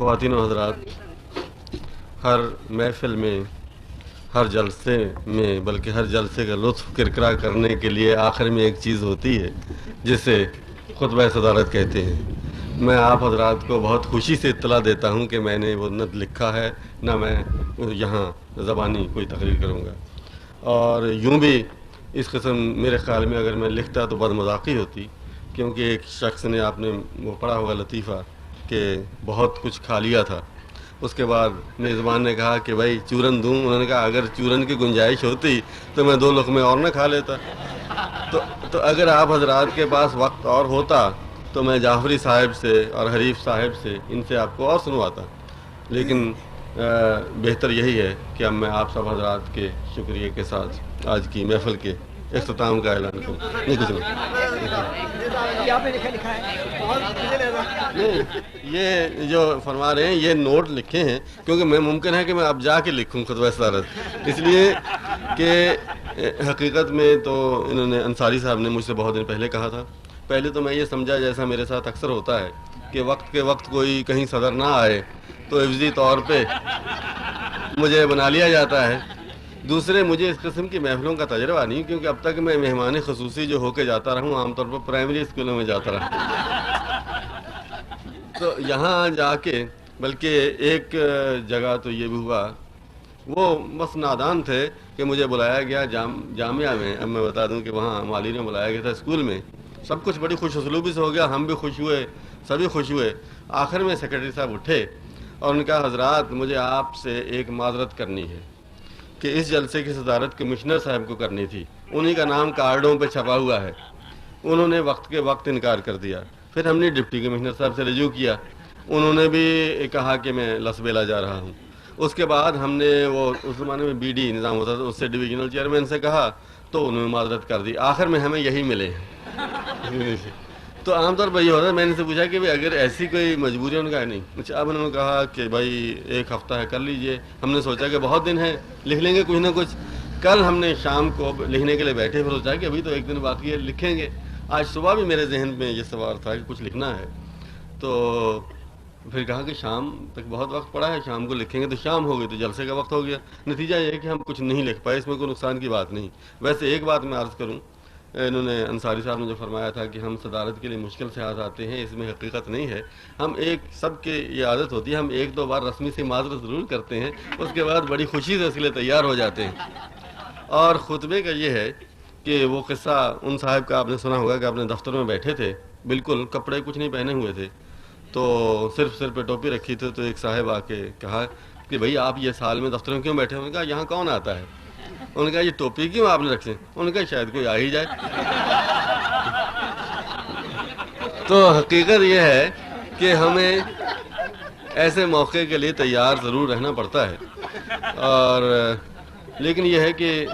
خواتین و حضرات، ہر محفل میں، ہر جلسے میں، بلکہ ہر جلسے کا لطف کرکرا کرنے کے لیے آخر میں ایک چیز ہوتی ہے جسے خطبہ صدارت کہتے ہیں۔ میں آپ حضرات کو بہت خوشی سے اطلاع دیتا ہوں کہ میں نے وہ نہ لکھا ہے نہ میں یہاں زبانی کوئی تقریر کروں گا، اور یوں بھی اس قسم میرے خیال میں اگر میں لکھتا تو بد مذاقی ہوتی، کیونکہ ایک شخص نے، آپ نے وہ پڑھا ہوگا لطیفہ، کہ بہت کچھ کھا لیا تھا، اس کے بعد میزبان نے کہا کہ بھائی چورن دوں؟ انہوں نے کہا اگر چورن کی گنجائش ہوتی تو میں 2 لقمے اور نہ کھا لیتا۔ تو اگر آپ حضرات کے پاس وقت اور ہوتا تو میں جعفری صاحب سے اور حریف صاحب سے، ان سے آپ کو اور سنواتا، لیکن بہتر یہی ہے کہ اب میں آپ سب حضرات کے شکریہ کے ساتھ آج کی محفل کے اختتام کا اعلان کروں۔ نہیں کچھ نہیں، یہ جو فرما رہے ہیں یہ نوٹ لکھے ہیں، کیونکہ میں ممکن ہے کہ میں اب جا کے لکھوں خطبہ صدارت، اس لیے کہ حقیقت میں تو انہوں نے، انصاری صاحب نے مجھ سے بہت دن پہلے کہا تھا۔ پہلے تو میں یہ سمجھا، جیسا میرے ساتھ اکثر ہوتا ہے، کہ وقت کے وقت کوئی کہیں صدر نہ آئے تو عوضی طور پہ مجھے بنا لیا جاتا ہے۔ دوسرے، مجھے اس قسم کی محفلوں کا تجربہ نہیں، کیونکہ اب تک میں مہمان خصوصی جو ہو کے جاتا رہا ہوں عام طور پر پرائمری اسکولوں میں جاتا رہا، تو یہاں جا کے، بلکہ ایک جگہ تو یہ بھی ہوا، وہ بس نادان تھے کہ مجھے بلایا گیا جامعہ میں۔ اب میں بتا دوں کہ وہاں مالی نے بلایا گیا تھا اسکول میں، سب کچھ بڑی خوش اسلوبی سے ہو گیا، ہم بھی خوش ہوئے، سبھی خوش ہوئے۔ آخر میں سیکرٹری صاحب اٹھے اور ان کا حضرات مجھے آپ سے ایک معذرت کرنی ہے کہ اس جلسے کی صدارت کمشنر صاحب کو کرنی تھی، انہی کا نام کارڈوں پہ چھپا ہوا ہے، انہوں نے وقت کے وقت انکار کر دیا۔ پھر ہم نے ڈپٹی کمشنر صاحب سے رجوع کیا، انہوں نے بھی کہا کہ میں لسبیلا جا رہا ہوں۔ اس کے بعد ہم نے وہ، اس زمانے میں بی ڈی نظام ہوتا تھا، اس سے ڈویژنل چیئرمین سے کہا تو انہوں نے معذرت کر دی، آخر میں ہمیں یہی ملے ہیں۔ تو عام طور پر یہ ہوتا ہے، میں نے سے پوچھا کہ بھائی اگر ایسی کوئی مجبوری ہے، ان کا نہیں۔ اچھا، اب انہوں نے کہا کہ بھائی 1 ہفتہ ہے کر لیجئے۔ ہم نے سوچا کہ بہت دن ہے، لکھ لیں گے کچھ نہ کچھ۔ کل ہم نے شام کو لکھنے کے لیے بیٹھے، پھر سوچا کہ ابھی تو 1 دن باقی ہے، لکھیں گے۔ آج صبح بھی میرے ذہن میں یہ سوال تھا کہ کچھ لکھنا ہے، تو پھر کہا کہ شام تک بہت وقت پڑا ہے، شام کو لکھیں گے، تو شام ہو گئی تو جلسے کا وقت ہو گیا۔ نتیجہ یہ ہے کہ ہم کچھ نہیں لکھ پائے، اس میں کوئی نقصان کی بات نہیں۔ ویسے ایک بات میں عرض کروں، انہوں نے، انصاری صاحب نے جو فرمایا تھا کہ ہم صدارت کے لیے مشکل سے آتے ہیں، اس میں حقیقت نہیں ہے۔ ہم سب کے یہ عادت ہوتی ہے، ہم 1-2 بار رسمی سے معذرت ضرور کرتے ہیں، اس کے بعد بڑی خوشی سے اس کے لیے تیار ہو جاتے ہیں۔ اور خطبے کا یہ ہے کہ وہ قصہ ان صاحب کا آپ نے سنا ہوگا کہ اپنے دفتر میں بیٹھے تھے، بالکل کپڑے کچھ نہیں پہنے ہوئے تھے، تو صرف سر پہ ٹوپی رکھی تھی، تو ایک صاحب آ کے کہا کہ بھئی آپ یہ سال میں دفتر میں کیوں بیٹھے؟ انہوں نے کہا یہاں کون آتا ہے؟ انہوں نے کہا یہ ٹوپی کیوں آپ نے رکھی؟ انہوں نے کہا شاید کوئی آ ہی جائے۔ تو حقیقت یہ ہے کہ ہمیں ایسے موقع کے لیے تیار ضرور رہنا پڑتا ہے، اور لیکن یہ ہے کہ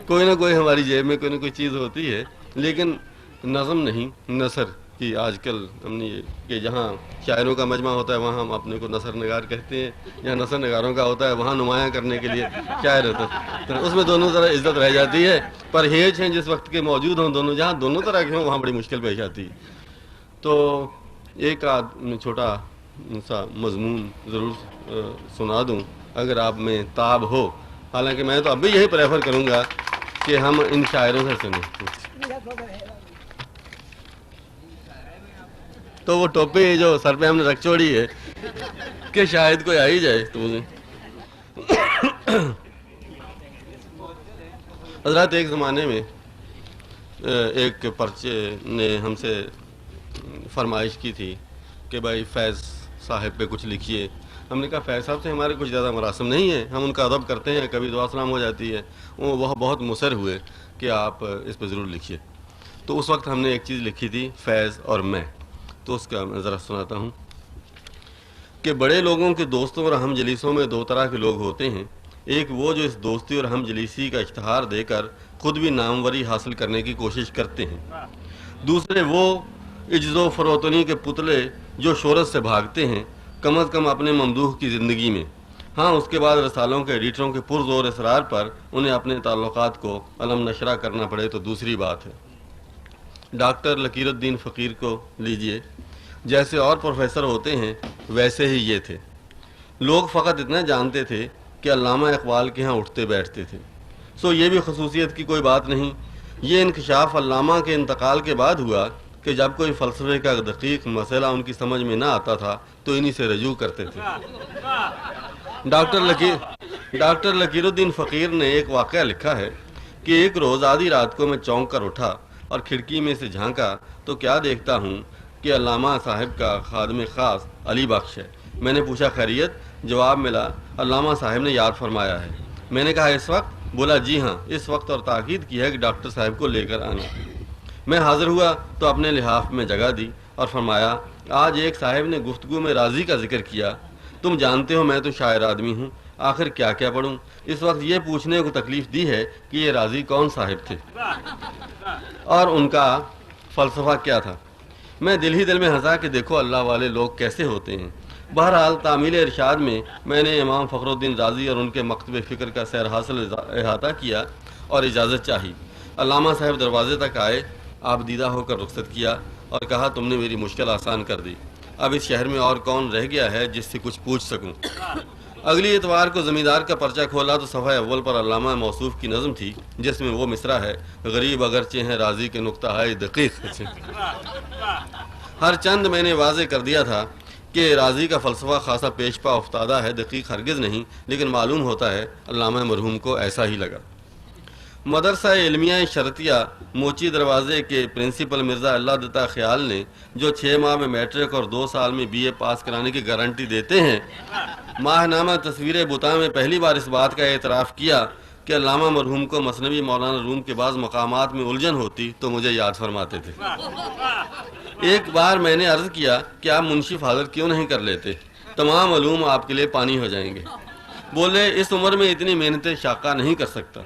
کوئی نہ کوئی ہماری جیب میں کوئی نہ کوئی چیز ہوتی ہے، لیکن نظم نہیں، نثر کی آج کل ہم نے یہ کہ جہاں شاعروں کا مجمع ہوتا ہے وہاں ہم اپنے کو نثر نگار کہتے ہیں، جہاں نثر نگاروں کا ہوتا ہے وہاں نمایاں کرنے کے لیے شاعر ہوتا ہے، تو اس میں دونوں طرح عزت رہ جاتی ہے۔ پرہیز ہیں جس وقت کے موجود ہوں دونوں، جہاں دونوں طرح کے ہوں وہاں بڑی مشکل پیش آتی ہے۔ تو ایک چھوٹا سا مضمون ضرور سنا دوں اگر آپ میں تاب ہو، حالانکہ میں تو اب بھی یہی پریفر کروں گا کہ ہم ان شاعروں سے سنیں۔ تو وہ ٹوپی جو سر پہ ہم نے رکھ چھوڑی ہے کہ شاید کوئی آ ہی جائے، تو مجھے حضرات ایک زمانے میں ایک پرچے نے ہم سے فرمائش کی تھی کہ بھائی فیض صاحب پہ کچھ لکھیے۔ ہم نے کہا فیض صاحب سے ہمارے کچھ زیادہ مراسم نہیں ہیں، ہم ان کا ادب کرتے ہیں، کبھی دعا سلام ہو جاتی ہے۔ وہ بہت مصر ہوئے کہ آپ اس پہ ضرور لکھیے۔ تو اس وقت ہم نے ایک چیز لکھی تھی، فیض اور میں، تو اس کا میں ذرا سناتا ہوں کہ بڑے لوگوں کے دوستوں اور ہم جلیسوں میں 2 طرح کے لوگ ہوتے ہیں، ایک وہ جو اس دوستی اور ہم جلیسی کا اشتہار دے کر خود بھی ناموری حاصل کرنے کی کوشش کرتے ہیں، دوسرے وہ عجز و فروتنی کے پتلے جو شہرت سے بھاگتے ہیں، کم از کم اپنے ممدوح کی زندگی میں۔ ہاں، اس کے بعد رسالوں کے ایڈیٹروں کے پرزور اصرار پر انہیں اپنے تعلقات کو علم نشرہ کرنا پڑے تو دوسری بات ہے۔ ڈاکٹر لکیر الدین فقیر کو لیجئے، جیسے اور پروفیسر ہوتے ہیں ویسے ہی یہ تھے۔ لوگ فقط اتنا جانتے تھے کہ علامہ اقبال کے ہاں اٹھتے بیٹھتے تھے، سو یہ بھی خصوصیت کی کوئی بات نہیں۔ یہ انکشاف علامہ کے انتقال کے بعد ہوا کہ جب کوئی فلسفے کا دقیق مسئلہ ان کی سمجھ میں نہ آتا تھا تو انہی سے رجوع کرتے تھے۔ ڈاکٹر لکیر الدین فقیر نے ایک واقعہ لکھا ہے کہ ایک روز آدھی رات کو میں چونک کر اٹھا اور کھڑکی میں سے جھانکا تو کیا دیکھتا ہوں کہ علامہ صاحب کا خادم خاص علی بخش ہے۔ میں نے پوچھا خیریت؟ جواب ملا علامہ صاحب نے یاد فرمایا ہے۔ میں نے کہا اس وقت؟ بولا جی ہاں اس وقت، اور تاکید کی ہے کہ ڈاکٹر صاحب کو لے کر آنا۔ میں حاضر ہوا تو اپنے لحاف میں جگہ دی اور فرمایا آج ایک صاحب نے گفتگو میں راضی کا ذکر کیا، تم جانتے ہو میں تو شاعر آدمی ہوں، آخر کیا کیا پڑھوں؟ اس وقت یہ پوچھنے کو تکلیف دی ہے کہ یہ راضی کون صاحب تھے اور ان کا فلسفہ کیا تھا۔ میں دل ہی دل میں ہنسا کہ دیکھو اللہ والے لوگ کیسے ہوتے ہیں۔ بہرحال تعمیل ارشاد میں نے امام فخر الدین رازی اور ان کے مکتب فکر کا سیر حاصل احاطہ کیا اور اجازت چاہی۔ علامہ صاحب دروازے تک آئے، آپ دیدہ ہو کر رخصت کیا اور کہا تم نے میری مشکل آسان کر دی، اب اس شہر میں اور کون رہ گیا ہے جس سے کچھ پوچھ سکوں۔ اگلی اتوار کو زمیندار کا پرچہ کھولا تو صفحہ اول پر علامہ موصوف کی نظم تھی جس میں وہ مصرع ہے غریب اگرچہ ہیں راضی کے نقطہ ہے دقیق۔ ہر چند میں نے واضح کر دیا تھا کہ راضی کا فلسفہ خاصا پیش پا افتادہ ہے، دقیق ہرگز نہیں، لیکن معلوم ہوتا ہے علامہ مرحوم کو ایسا ہی لگا۔ مدرسہ علمیہ شرطیہ موچی دروازے کے پرنسپل مرزا اللہ دتا خیال نے جو 6 ماہ میں میٹرک اور 2 سال میں بی اے پاس کرانے کی گارنٹی دیتے ہیں، ماہ نامہ تصویر بتا میں پہلی بار اس بات کا اعتراف کیا کہ علامہ مرحوم کو مثنوی مولانا روم کے بعض مقامات میں الجھن ہوتی تو مجھے یاد فرماتے تھے۔ ایک بار میں نے عرض کیا کہ آپ منشی فاضل کیوں نہیں کر لیتے، تمام علوم آپ کے لیے پانی ہو جائیں گے۔ بولے اس عمر میں اتنی محنتیں شاقہ نہیں کر سکتا۔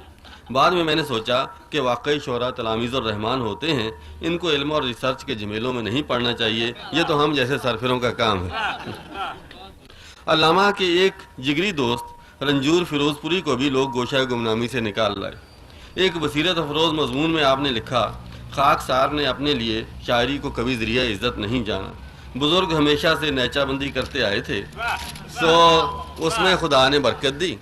بعد میں نے سوچا کہ واقعی شعراء تلاميذ الرحمن ہوتے ہیں، ان کو علم اور ریسرچ کے جھمیلوں میں نہیں پڑھنا چاہیے، یہ تو ہم جیسے سرفروں کا کام ہے۔ علامہ کے ایک جگری دوست رنجور فیروز پوری کو بھی لوگ گوشہ گمنامی سے نکال لائے۔ ایک بصیرت افروز مضمون میں آپ نے لکھا خاک سار نے اپنے لیے شاعری کو کبھی ذریعہ عزت نہیں جانا، بزرگ ہمیشہ سے نیچہ بندی کرتے آئے تھے، سو اس میں خدا نے برکت دی۔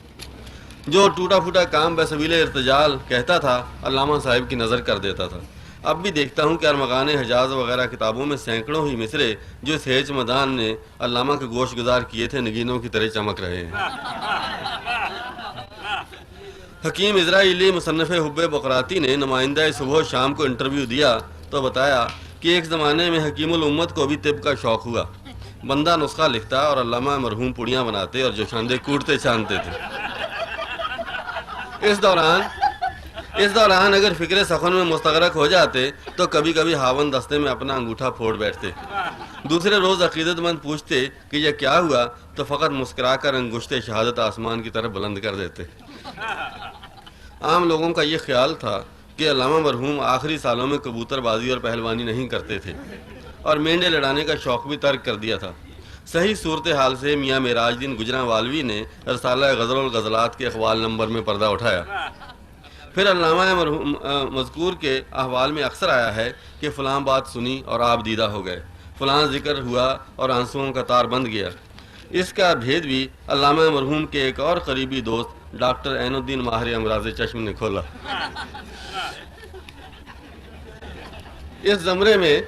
جو ٹوٹا پھوٹا کام بسبیل ارتجال کہتا تھا علامہ صاحب کی نظر کر دیتا تھا۔ اب بھی دیکھتا ہوں کہ ارمغان حجاز وغیرہ کتابوں میں سینکڑوں ہی مصرے جو اس ہیچ مدان نے علامہ کے گوش گزار کیے تھے نگینوں کی طرح چمک رہے ہیں۔ حکیم اسرائیلی مصنف حب بقراتی نے نمائندہ صبح و شام کو انٹرویو دیا تو بتایا کہ ایک زمانے میں حکیم الامت کو بھی طب کا شوق ہوا، بندہ نسخہ لکھتا اور علامہ مرحوم پوڑیاں بناتے اور جوشاندے کوٹتے چاندتے تھے۔ اس دوران اگر فکر سخن میں مستغرق ہو جاتے تو کبھی کبھی ہاون دستے میں اپنا انگوٹھا پھوڑ بیٹھتے۔ دوسرے روز عقیدت مند پوچھتے کہ یہ کیا ہوا تو فقط مسکرا کر انگشت شہادت آسمان کی طرف بلند کر دیتے۔ عام لوگوں کا یہ خیال تھا کہ علامہ مرحوم آخری سالوں میں کبوتر بازی اور پہلوانی نہیں کرتے تھے اور مینڈے لڑانے کا شوق بھی ترک کر دیا تھا۔ صحیح صورتحال سے میاں معراج الدین گجراں والوی نے رسالہ غزل الغزلات کے اقوال نمبر میں پردہ اٹھایا۔ پھر علامہ مرحوم مذکور کے احوال میں اکثر آیا ہے کہ فلاں بات سنی اور آپ دیدہ ہو گئے، فلاں ذکر ہوا اور آنسوؤں کا تار بند گیا۔ اس کا بھید بھی علامہ مرحوم کے ایک اور قریبی دوست ڈاکٹر عین الدین ماہر امراض چشم نے کھولا۔ اس زمرے میں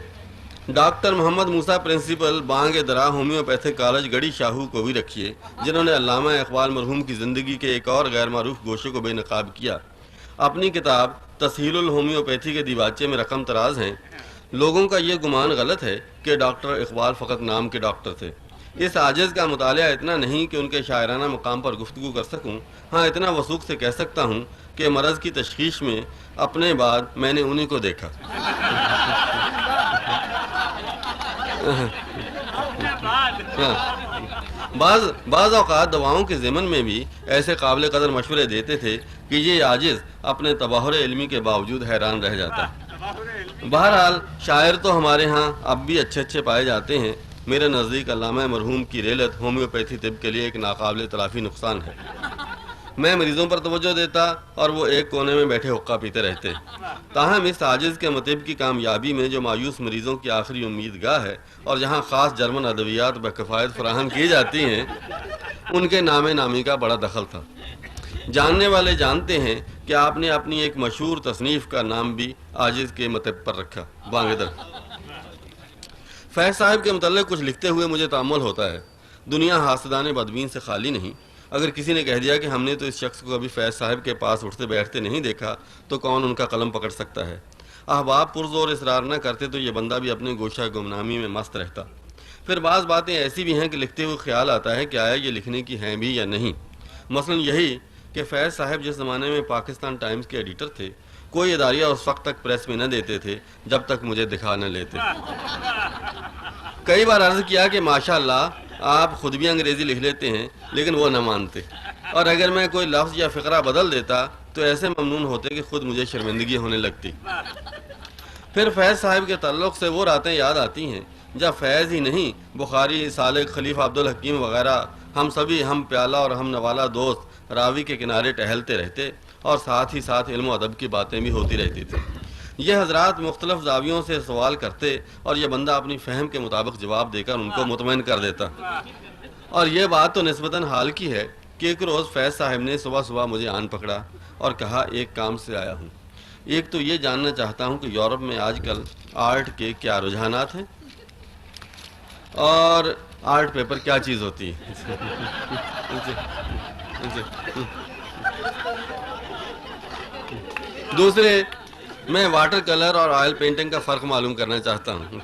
ڈاکٹر محمد موسیٰ principal Bang Dara homeopathic college گڑی شاہو کو بھی رکھیے، جنہوں نے علامہ اقبال مرحوم کی زندگی کے ایک اور غیر معروف گوشے کو بے نقاب کیا۔ اپنی کتاب تسہیل الہومیوپیتھی کے دیباچے میں رقم تراز ہیں۔ لوگوں کا یہ گمان غلط ہے کہ ڈاکٹر اقبال فقط نام کے ڈاکٹر تھے۔ اس عاجز کا مطالعہ اتنا نہیں کہ ان کے شاعرانہ مقام پر گفتگو کر سکوں، ہاں اتنا وثوق سے کہہ سکتا ہوں کہ مرض کی تشخیص میں اپنے بعد میں نے انہی کو دیکھا۔ بعض اوقات دواؤں کے ضمن میں بھی ایسے قابل قدر مشورے دیتے تھے کہ یہ عاجز اپنے تباہر علمی کے باوجود حیران رہ جاتا۔ بہرحال شاعر تو ہمارے ہاں اب بھی اچھے پائے جاتے ہیں۔ میرے نزدیک علامہ مرحوم کی ریلت ہومیوپیتھی طب کے لیے ایک ناقابل تلافی نقصان ہے۔ میں مریضوں پر توجہ دیتا اور وہ ایک کونے میں بیٹھے حقہ پیتے رہتے۔ تاہم اس عاجز کے مطب کی کامیابی میں جو مایوس مریضوں کی آخری امید گاہ ہے اور جہاں خاص جرمن ادویات بکفایت فراہم کی جاتی ہیں، ان کے نام نامی کا بڑا دخل تھا۔ جاننے والے جانتے ہیں کہ آپ نے اپنی ایک مشہور تصنیف کا نام بھی عاجز کے مطب پر رکھا، بانگدر۔ فیض صاحب کے متعلق کچھ لکھتے ہوئے مجھے تأمل ہوتا ہے، دنیا حاسدان بدبین سے خالی نہیں۔ اگر کسی نے کہہ دیا کہ ہم نے تو اس شخص کو کبھی فیض صاحب کے پاس اٹھتے بیٹھتے نہیں دیکھا، تو کون ان کا قلم پکڑ سکتا ہے؟ احباب پرزور اصرار نہ کرتے تو یہ بندہ بھی اپنے گوشہ گمنامی میں مست رہتا۔ پھر بعض باتیں ایسی بھی ہیں کہ لکھتے ہوئے خیال آتا ہے کہ آیا یہ لکھنے کی ہیں بھی یا نہیں۔ مثلا یہی کہ فیض صاحب جس زمانے میں پاکستان ٹائمز کے ایڈیٹر تھے، کوئی اداریہ اس وقت تک پریس میں نہ دیتے تھے جب تک مجھے دکھا نہ لیتے۔ کئی بار عرض کیا کہ ماشاءاللہ آپ خود بھی انگریزی لکھ لیتے ہیں، لیکن وہ نہ مانتے، اور اگر میں کوئی لفظ یا فقرہ بدل دیتا تو ایسے ممنون ہوتے کہ خود مجھے شرمندگی ہونے لگتی۔ پھر فیض صاحب کے تعلق سے وہ راتیں یاد آتی ہیں جب فیض ہی نہیں، بخاری، سالک، خلیفہ عبدالحکیم وغیرہ ہم سبھی ہم پیالہ اور ہم نوالہ دوست راوی کے کنارے ٹہلتے رہتے اور ساتھ ہی ساتھ علم و ادب کی باتیں بھی ہوتی رہتی تھیں۔ یہ حضرات مختلف زاویوں سے سوال کرتے اور یہ بندہ اپنی فہم کے مطابق جواب دے کر ان کو مطمئن کر دیتا۔ اور یہ بات تو نسبتاً حال کی ہے کہ ایک روز فیض صاحب نے صبح صبح مجھے آن پکڑا اور کہا ایک کام سے آیا ہوں، ایک تو یہ جاننا چاہتا ہوں کہ یورپ میں آج کل آرٹ کے کیا رجحانات ہیں اور آرٹ پیپر کیا چیز ہوتی ہے۔ دوسرے، میں واٹر کلر اور آئل پینٹنگ کا فرق معلوم کرنا چاہتا ہوں۔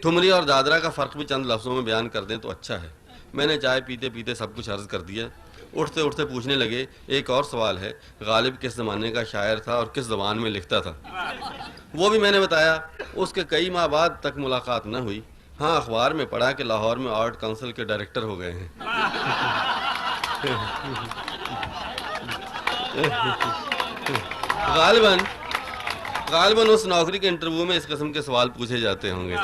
ٹھمری اور دادرا کا فرق بھی چند لفظوں میں بیان کر دیں تو اچھا ہے۔ میں نے چائے پیتے پیتے سب کچھ عرض کر دیا۔ اٹھتے اٹھتے پوچھنے لگے، ایک اور سوال ہے، غالب کس زمانے کا شاعر تھا اور کس زبان میں لکھتا تھا؟ وہ بھی میں نے بتایا۔ اس کے کئی ماہ بعد تک ملاقات نہ ہوئی۔ ہاں، اخبار میں پڑھا کہ لاہور میں آرٹ کونسل کے ڈائریکٹر ہو گئے ہیں۔ غالباً اس نوکری کے انٹرویو میں اس قسم کے سوال پوچھے جاتے ہوں گے۔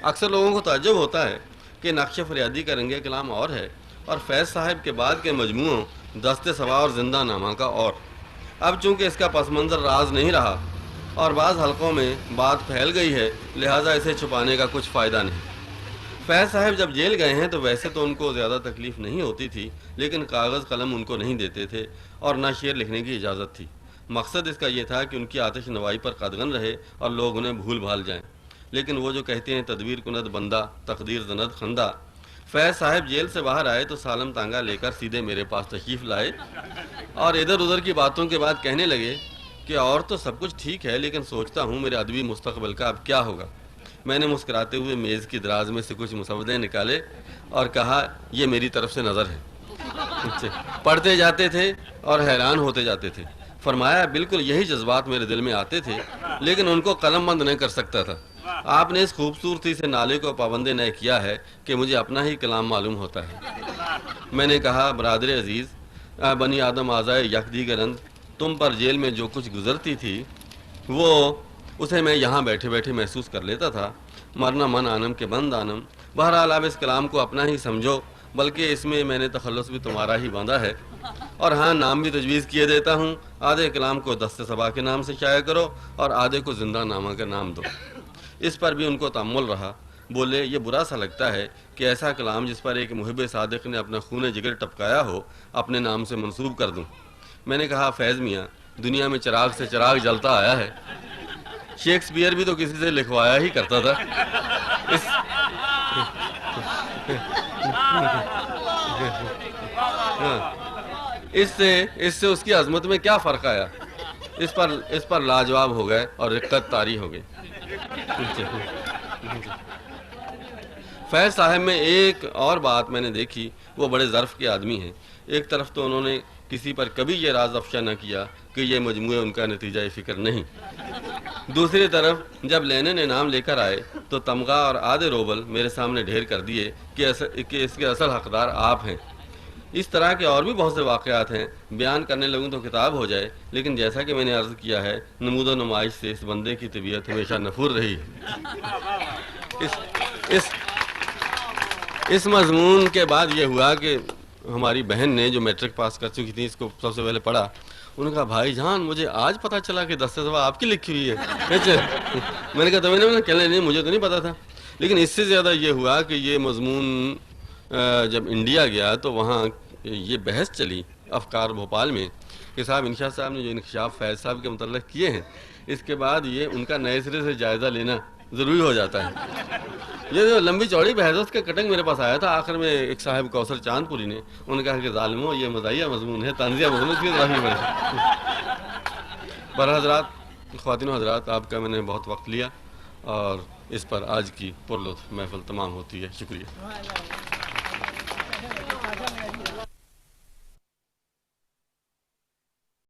اکثر لوگوں کو تعجب ہوتا ہے کہ نقش فریادی کا رنگ کلام اور ہے اور فیض صاحب کے بعد کے مجموعوں دست صبا اور زندہ نامہ کا اور۔ اب چونکہ اس کا پس منظر راز نہیں رہا اور بعض حلقوں میں بات پھیل گئی ہے، لہٰذا اسے چھپانے کا کچھ فائدہ نہیں۔ فیض صاحب جب جیل گئے ہیں تو ویسے تو ان کو زیادہ تکلیف نہیں ہوتی تھی، لیکن کاغذ قلم ان کو نہیں دیتے تھے اور نہ شعر لکھنے کی اجازت تھی۔ مقصد اس کا یہ تھا کہ ان کی آتش نوائی پر قدغن رہے اور لوگ انہیں بھول بھال جائیں۔ لیکن وہ جو کہتے ہیں تدبیر کند بندہ تقدیر زند خندہ، فیض صاحب جیل سے باہر آئے تو سالم تانگا لے کر سیدھے میرے پاس تشریف لائے اور ادھر ادھر کی باتوں کے بعد کہنے لگے کہ اور تو سب کچھ ٹھیک ہے، لیکن سوچتا ہوں میرے ادبی مستقبل کا اب کیا ہوگا۔ میں نے مسکراتے ہوئے میز کی دراز میں سے کچھ مسودے نکالے اور کہا، یہ میری طرف سے نظر ہے۔ پڑھتے جاتے تھے اور حیران ہوتے جاتے تھے۔ فرمایا، بالکل یہی جذبات میرے دل میں آتے تھے، لیکن ان کو قلم بند نہیں کر سکتا تھا۔ آپ نے اس خوبصورتی سے نالے کو پابند نہ کیا ہے کہ مجھے اپنا ہی کلام معلوم ہوتا ہے۔ میں نے کہا، برادر عزیز، بنی آدم آزائے یک دیگرند، تم پر جیل میں جو کچھ گزرتی تھی وہ اسے میں یہاں بیٹھے بیٹھے محسوس کر لیتا تھا۔ مرنا من آنم کے بند آنم۔ بہرحال آپ اس کلام کو اپنا ہی سمجھو، بلکہ اس میں نے تخلص بھی تمہارا ہی باندھا ہے، اور ہاں، نام بھی تجویز کیے دیتا ہوں۔ آدھے کلام کو دست صبا کے نام سے شائع کرو اور آدھے کو زندہ نامہ کا نام دو۔ اس پر بھی ان کو تأمل رہا۔ بولے، یہ برا سا لگتا ہے کہ ایسا کلام جس پر ایک محب صادق نے اپنا خون جگر ٹپکایا ہو اپنے نام سے منسوب کر دوں۔ میں نے کہا، فیض میاں، دنیا میں چراغ سے چراغ جلتا آیا ہے، شیکسپیئر بھی تو کسی سے لکھوایا ہی کرتا تھا۔ اس سے اس کی عظمت میں کیا فرق آیا؟ اس پر لاجواب ہو گئے اور رقت طاری ہو گئی۔ فیض صاحب میں ایک اور بات میں نے دیکھی، وہ بڑے ظرف کے آدمی ہیں۔ ایک طرف تو انہوں نے کسی پر کبھی یہ راز افشا نہ کیا کہ یہ مجموعہ ان کا نتیجہ فکر نہیں۔ دوسری طرف جب لینن انعام لے کر آئے تو تمغہ اور آدھے روبل میرے سامنے ڈھیر کر دیے کہ اس کے اصل حقدار آپ ہیں۔ اس طرح کے اور بھی بہت سے واقعات ہیں، بیان کرنے لگوں تو کتاب ہو جائے، لیکن جیسا کہ میں نے عرض کیا ہے، نمود و نمائش سے اس بندے کی طبیعت ہمیشہ نفور رہی ہے۔ اس مضمون کے بعد یہ ہوا کہ ہماری بہن نے جو میٹرک پاس کر چکی تھی اس کو سب سے پہلے پڑھا. انہوں نے کہا بھائی جان مجھے آج پتہ چلا کہ دستے صفحہ آپ کی لکھی ہوئی ہے. میں نے کہا تو میں نے کہنے نہیں مجھے تو نہیں پتا تھا. لیکن اس سے زیادہ یہ ہوا کہ یہ مضمون جب انڈیا گیا تو وہاں یہ بحث چلی افکار بھوپال میں کہ صاحب انشاء صاحب نے جو انکشاف فیض صاحب کے متعلق کیے ہیں اس کے بعد یہ ان کا نئے سرے سے جائزہ لینا ضروری ہو جاتا ہے. یہ جو لمبی چوڑی بحث اس کا کٹنگ میرے پاس آیا تھا. آخر میں ایک صاحب کوثر چاند پوری نے انہوں نے کہا کہ ظالموں یہ مزاحیہ مضمون ہے, طنزیہ مضمون, اس کی اضافی بڑھے. برحضرات حضرات خواتین و حضرات آپ کا میں نے بہت وقت لیا اور اس پر آج کی پرلطف محفل تمام ہوتی ہے. شکریہ.